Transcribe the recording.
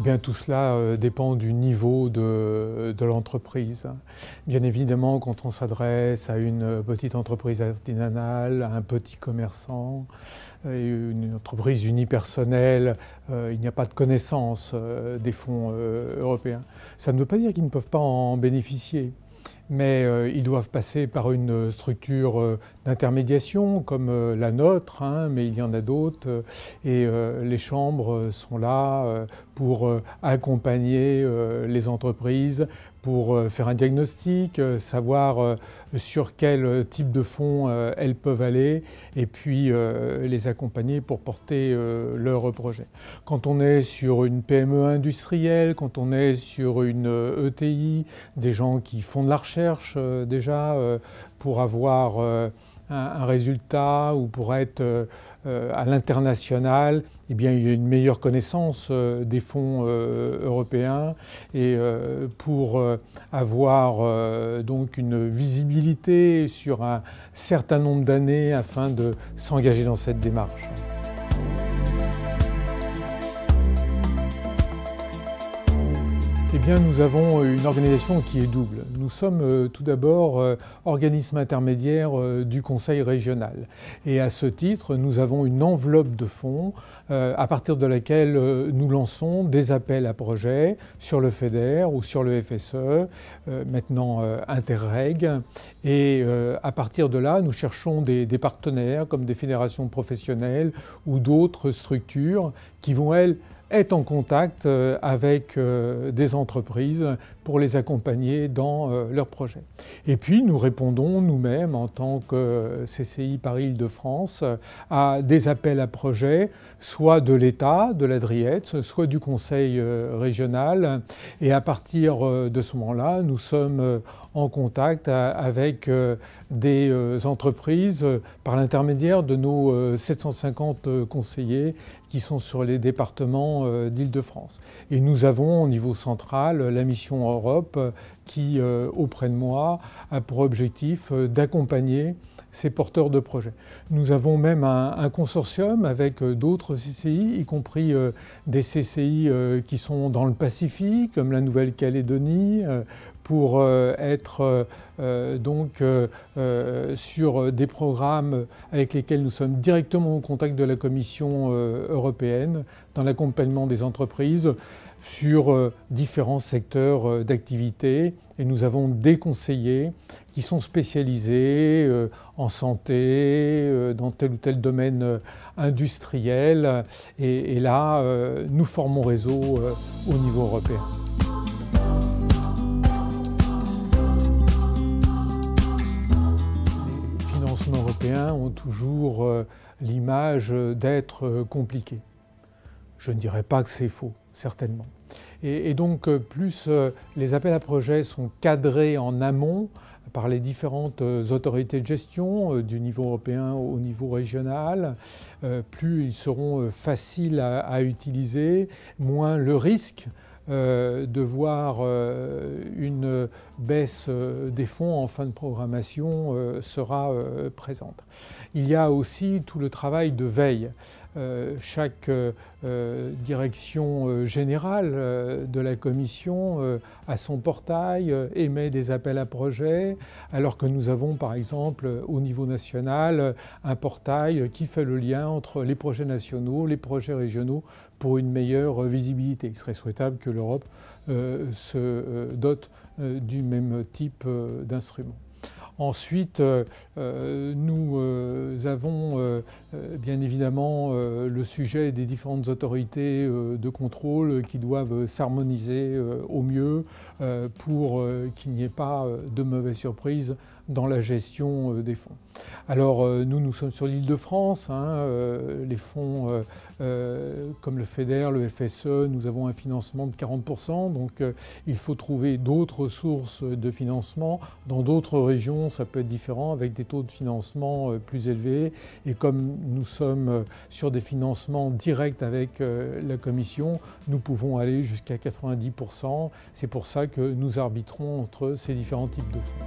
bien, tout cela dépend du niveau de l'entreprise. Bien évidemment, quand on s'adresse à une petite entreprise artisanale, à un petit commerçant, une entreprise unipersonnelle, il n'y a pas de connaissance des fonds européens. Ça ne veut pas dire qu'ils ne peuvent pas en bénéficier. Mais ils doivent passer par une structure d'intermédiation comme la nôtre, mais il y en a d'autres. Et les chambres sont là pour accompagner les entreprises, pour faire un diagnostic, savoir sur quel type de fonds elles peuvent aller et puis les accompagner pour porter leur projet. Quand on est sur une PME industrielle, quand on est sur une ETI, des gens qui font de la recherche déjà pour avoir un résultat ou pour être à l'international, eh bien, il y a une meilleure connaissance des fonds européens et pour avoir donc une visibilité sur un certain nombre d'années afin de s'engager dans cette démarche. Eh bien, nous avons une organisation qui est double. Nous sommes tout d'abord organisme intermédiaire du Conseil régional. Et à ce titre, nous avons une enveloppe de fonds à partir de laquelle nous lançons des appels à projets sur le FEDER ou sur le FSE, maintenant Interreg. Et à partir de là, nous cherchons des partenaires comme des fédérations professionnelles ou d'autres structures qui vont, elles, être en contact avec des entreprises pour les accompagner dans leurs projets. Et puis nous répondons nous-mêmes en tant que CCI Paris-Île-de-France à des appels à projets, soit de l'État, de la DRIETS, soit du Conseil régional. Et à partir de ce moment-là, nous sommes en contact avec des entreprises par l'intermédiaire de nos 750 conseillers qui sont sur les départements d'Île-de-France. Et nous avons au niveau central la mission Europe qui, auprès de moi, a pour objectif d'accompagner ces porteurs de projets. Nous avons même un consortium avec d'autres CCI, y compris des CCI qui sont dans le Pacifique, comme la Nouvelle-Calédonie, pour être donc sur des programmes avec lesquels nous sommes directement au contact de la Commission européenne dans l'accompagnement des entreprises sur différents secteurs d'activité. Et nous avons des conseillers qui sont spécialisés en santé, dans tel ou tel domaine industriel. Et là, nous formons réseau au niveau européen. Les financements européens ont toujours l'image d'être compliqués. Je ne dirais pas que c'est faux, certainement. Et donc, plus les appels à projets sont cadrés en amont par les différentes autorités de gestion, du niveau européen au niveau régional, plus ils seront faciles à utiliser, moins le risque de voir une baisse des fonds en fin de programmation sera présente. Il y a aussi tout le travail de veille. Chaque direction générale de la Commission a son portail, émet des appels à projets, alors que nous avons par exemple au niveau national un portail qui fait le lien entre les projets nationaux, les projets régionaux pour une meilleure visibilité. Il serait souhaitable que l'Europe se dote du même type d'instrument. Ensuite, nous avons bien évidemment le sujet des différentes autorités de contrôle qui doivent s'harmoniser au mieux pour qu'il n'y ait pas de mauvaises surprises dans la gestion des fonds. Alors nous sommes sur l'Île-de-France, les fonds comme le FEDER, le FSE, nous avons un financement de 40%, donc il faut trouver d'autres sources de financement. Dans d'autres régions, ça peut être différent avec des taux de financement plus élevés. Et comme nous sommes sur des financements directs avec la Commission, nous pouvons aller jusqu'à 90%. C'est pour ça que nous arbitrons entre ces différents types de fonds.